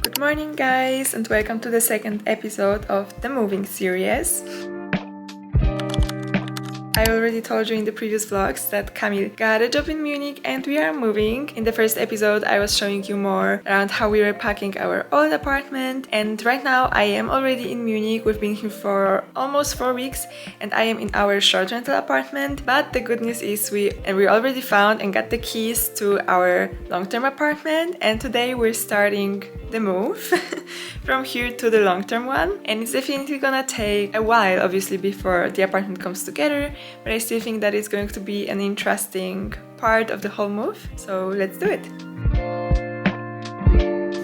Good morning guys and welcome to the second episode of the moving series. I already told you in the previous vlogs that Camille got a job in Munich and we are moving. In the first episode I was showing you more around how we were packing our old apartment, and right now I am already in Munich. We've been here for almost 4 weeks and I am in our short rental apartment, but the good news is we already found and got the keys to our long-term apartment, and today we're starting the move from here to the long-term one, and it's definitely gonna take a while obviously before the apartment comes together, but I still think that it's going to be an interesting part of the whole move, so let's do it.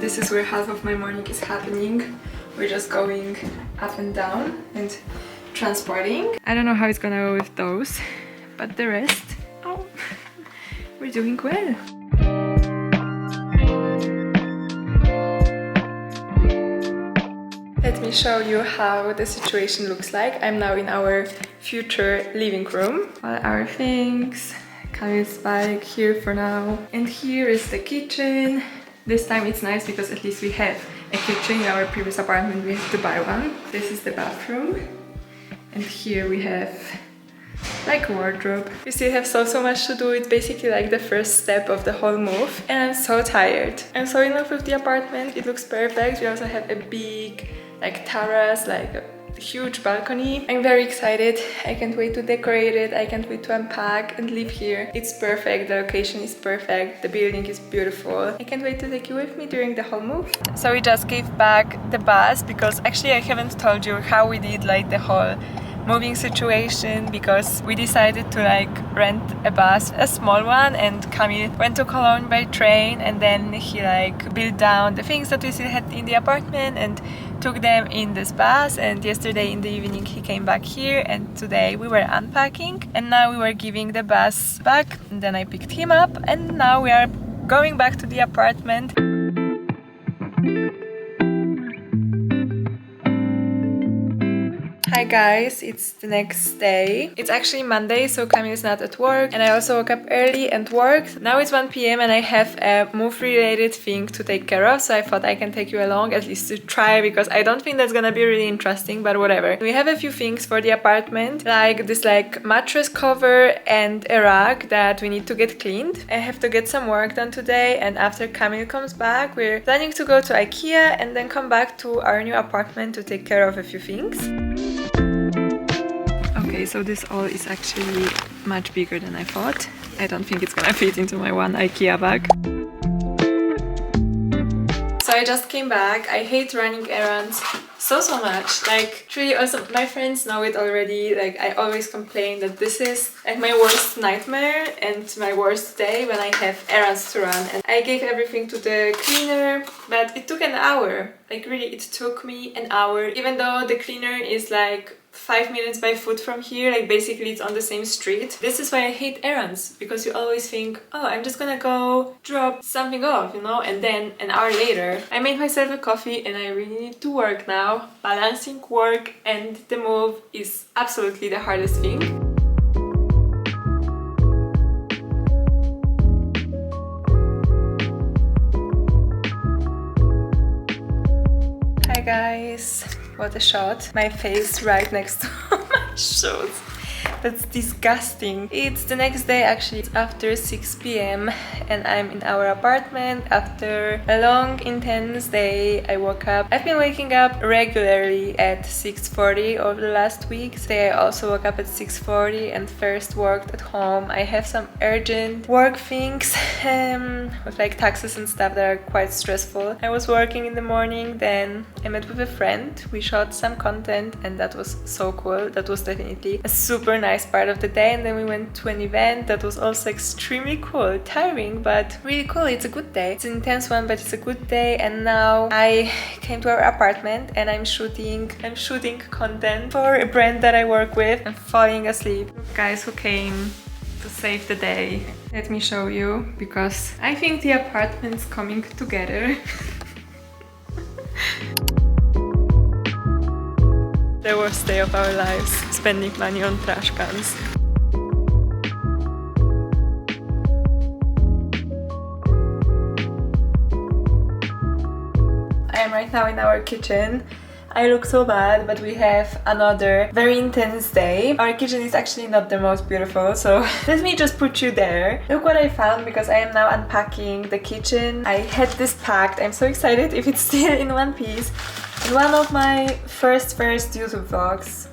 This is where half of my morning is happening. We're just going up and down and transporting. I don't know how it's gonna go with those, but the rest, oh, we're doing well. Let me show you how the situation looks like. I'm now in our future living room. All our things, Camille's bike here for now. And here is the kitchen. This time it's nice because at least we have a kitchen. In our previous apartment we had to buy one. This is the bathroom. And here we have like a wardrobe. We still have so much to do. It's basically like the first step of the whole move. And I'm so tired. I'm so in love with the apartment. It looks perfect. We also have a big like terrace, like a huge balcony. I'm very excited. I can't wait to decorate it. I can't wait to unpack and live here. It's perfect. The location is perfect. The building is beautiful. I can't wait to take you with me during the whole move. So we just gave back the bus because actually I haven't told you how we did like the whole moving situation, because we decided to like rent a bus, a small one, and Camille went to Cologne by train, and then he like built down the things that we still had in the apartment and took them in this bus, and yesterday in the evening he came back here, and today we were unpacking and now we were giving the bus back, and then I picked him up and now we are going back to the apartment. Hi guys, it's the next day. It's actually Monday, so Camille is not at work, and I also woke up early and worked. Now it's 1 p.m. and I have a move-related thing to take care of, so I thought I can take you along at least to try, because I don't think that's gonna be really interesting, but whatever. We have a few things for the apartment, like this like mattress cover and a rug that we need to get cleaned. I have to get some work done today, and after Camille comes back, we're planning to go to IKEA and then come back to our new apartment to take care of a few things. Okay, so this all is actually much bigger than I thought. I don't think it's gonna fit into my one IKEA bag. So I just came back. I hate running errands so much. Like, really awesome. My friends know it already. Like, I always complain that this is like my worst nightmare and my worst day when I have errands to run. And I gave everything to the cleaner, but it took an hour. Like, really, it took me an hour, even though the cleaner is like 5 minutes by foot from here, like basically it's on the same street. This is why I hate errands, because you always think, oh, I'm just gonna go drop something off, you know, and then an hour later I made myself a coffee and I really need to work now. Balancing work and the move is absolutely the hardest thing. Hi guys. What a shot. My face right next to my shoes. That's disgusting. It's the next day actually. It's after 6 p.m. and I'm in our apartment after a long, intense day. I woke up. I've been waking up regularly at 6:40 over the last week. Today I also woke up at 6:40 and first worked at home. I have some urgent work things with like taxes and stuff that are quite stressful. I was working in the morning, then I met with a friend. We shot some content and that was so cool. That was definitely a super nice part of the day, and then we went to an event that was also extremely cool. Tiring, but really cool. It's a good day. It's an intense one, but it's a good day. And now I came to our apartment and I'm shooting content for a brand that I work with. I'm falling asleep. Guys who came to save the day. Let me show you, because I think the apartment's coming together. The worst day of our lives, spending money on trash cans. I'm right now in our kitchen. I look so bad, but we have another very intense day. Our kitchen is actually not the most beautiful, so let me just put you there. Look what I found, because I am now unpacking the kitchen. I had this packed. I'm so excited if it's still in one piece. In one of my first YouTube vlogs,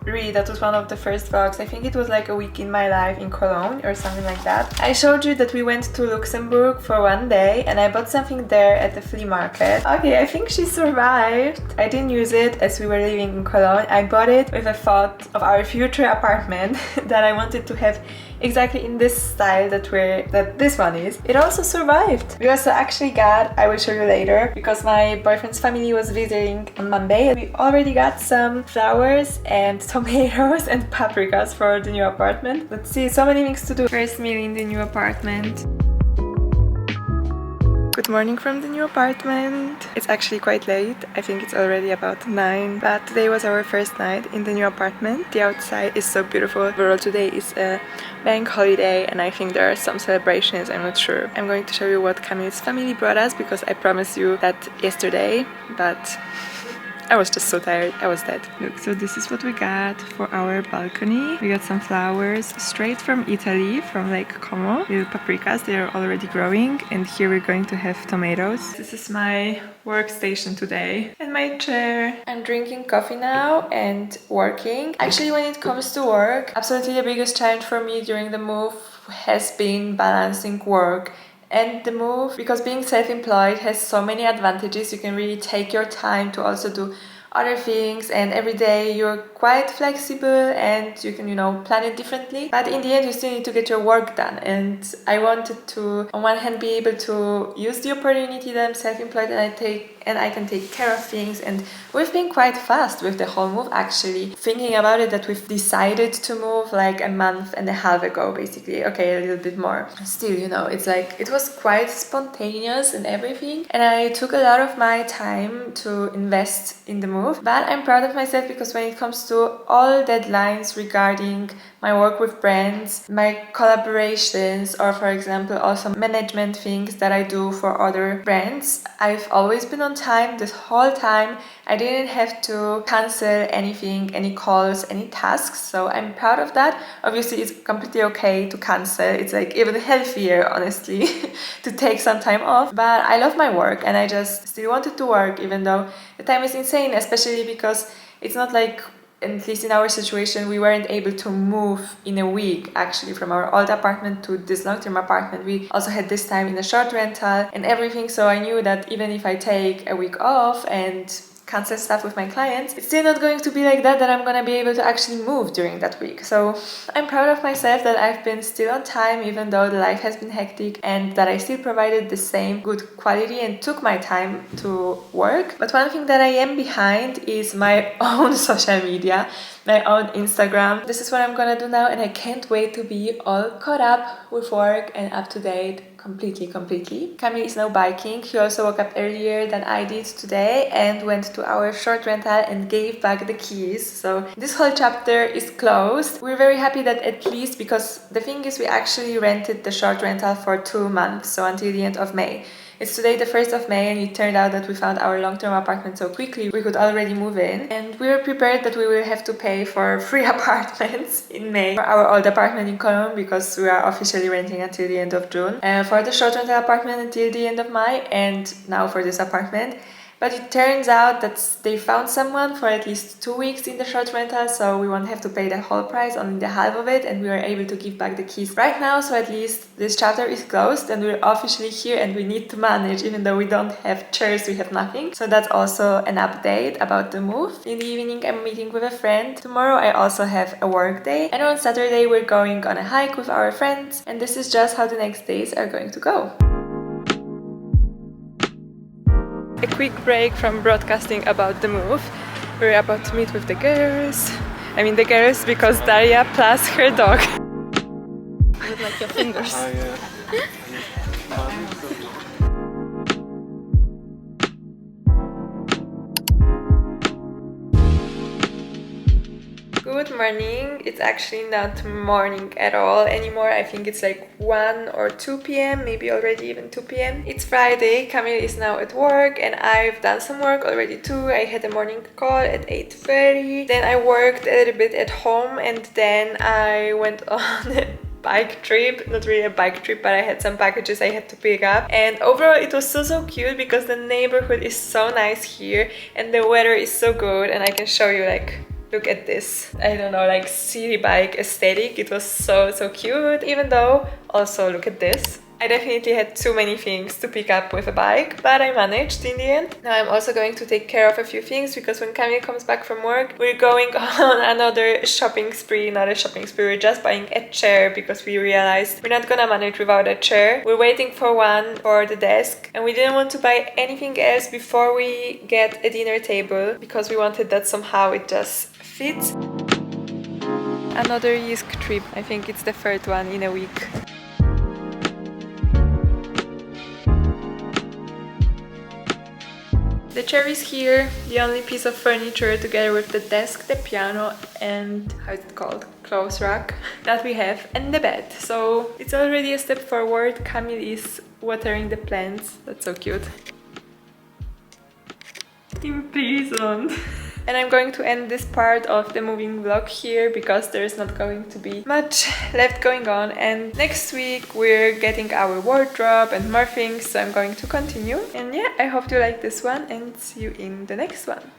really, that was one of the first vlogs. I think it was like a week in my life in Cologne or something like that. I showed you that we went to Luxembourg for one day and I bought something there at the flea market. Okay, I think she survived. I didn't use it as we were living in Cologne. I bought it with a thought of our future apartment that I wanted to have exactly in this style that this one is. It also survived. We also actually got, I will show you later, because my boyfriend's family was visiting on Monday. We already got some flowers and tomatoes and paprikas for the new apartment. Let's see, so many things to do. First meal in the new apartment. Good morning from the new apartment. It's actually quite late. I think it's already about 9, but today was our first night in the new apartment. The outside is so beautiful. Overall, today is a bank holiday and I think there are some celebrations, I'm not sure. I'm going to show you what Camille's family brought us, because I promised you that yesterday, but I was just so tired, I was dead. Look, so this is what we got for our balcony. We got some flowers straight from Italy, from Lake Como. Little paprikas, they are already growing. And here we're going to have tomatoes. This is my workstation today. And my chair. I'm drinking coffee now and working. Actually, when it comes to work, absolutely the biggest challenge for me during the move has been balancing work and the move, because being self-employed has so many advantages. You can really take your time to also do other things, and every day you're quite flexible and you can, plan it differently. But in the end, you still need to get your work done. And I wanted to, on one hand, be able to use the opportunity that I'm self-employed and I can take care of things. And we've been quite fast with the whole move, actually. Thinking about it, that we've decided to move like a month and a half ago, basically. Okay, a little bit more. Still, it's like, it was quite spontaneous and everything. And I took a lot of my time to invest in the move. But I'm proud of myself, because when it comes to all deadlines regarding my work with brands, my collaborations, or for example, also management things that I do for other brands, I've always been on time this whole time. I didn't have to cancel anything, any calls, any tasks, so I'm proud of that. Obviously, it's completely okay to cancel. It's like even healthier, honestly, to take some time off. But I love my work and I just still wanted to work, even though the time is insane, especially because it's not like, at least in our situation, we weren't able to move in a week actually from our old apartment to this long-term apartment. We also had this time in a short rental and everything, so I knew that even if I take a week off and cancel stuff with my clients, it's still not going to be like that I'm gonna be able to actually move during that week. So I'm proud of myself that I've been still on time, even though the life has been hectic, and that I still provided the same good quality and took my time to work. But one thing that I am behind is my own social media, my own Instagram. This is what I'm gonna do now, and I can't wait to be all caught up with work and up to date completely. Camille is now biking. He also woke up earlier than I did today and went to our short rental and gave back the keys. So this whole chapter is closed. We're very happy that, at least, because the thing is, we actually rented the short rental for 2 months, so until the end of May. It's today the 1st of May and it turned out that we found our long-term apartment so quickly we could already move in, and we were prepared that we will have to pay for 3 apartments in May for our old apartment in Cologne, because we are officially renting until the end of June, and for the short rental apartment until the end of May, and now for this apartment. But it turns out that they found someone for at least 2 weeks in the short rental, so we won't have to pay the whole price, only the half of it, and we were able to give back the keys right now. So at least this chapter is closed and we're officially here, and we need to manage, even though we don't have chairs, we have nothing. So that's also an update about the move. In the evening, I'm meeting with a friend. Tomorrow I also have a work day, and on Saturday we're going on a hike with our friends, and this is just how the next days are going to go. A quick break from broadcasting about the move. We're about to meet with the girls. I mean the girls because Daria plus her dog. With like your fingers. Good morning. It's actually not morning at all anymore. I think it's like 1 or 2 p.m, maybe already even 2 p.m. It's Friday. Camille is now at work and I've done some work already too. I had a morning call at 8:30. Then I worked a little bit at home and then I went on a bike trip. Not really a bike trip, but I had some packages I had to pick up, and overall it was so cute because the neighborhood is so nice here and the weather is so good. And I can show you, like, look at this, I don't know, like city bike aesthetic. It was so cute. Even though, also look at this, I definitely had too many things to pick up with a bike, but I managed in the end. Now I'm also going to take care of a few things because when Camille comes back from work, we're going on another shopping spree. Not a shopping spree, we're just buying a chair because we realized we're not gonna manage without a chair. We're waiting for one for the desk and we didn't want to buy anything else before we get a dinner table because we wanted that somehow it just fits. Another Yisk trip. I think it's the third one in a week. The chair is here, the only piece of furniture together with the desk, the piano and, how is it called? Clothes rack that we have, and the bed. So it's already a step forward. Camille is watering the plants. That's so cute. Imprisoned. And I'm going to end this part of the moving vlog here because there's not going to be much left going on. And next week we're getting our wardrobe and more things, so I'm going to continue. And yeah, I hope you like this one and see you in the next one.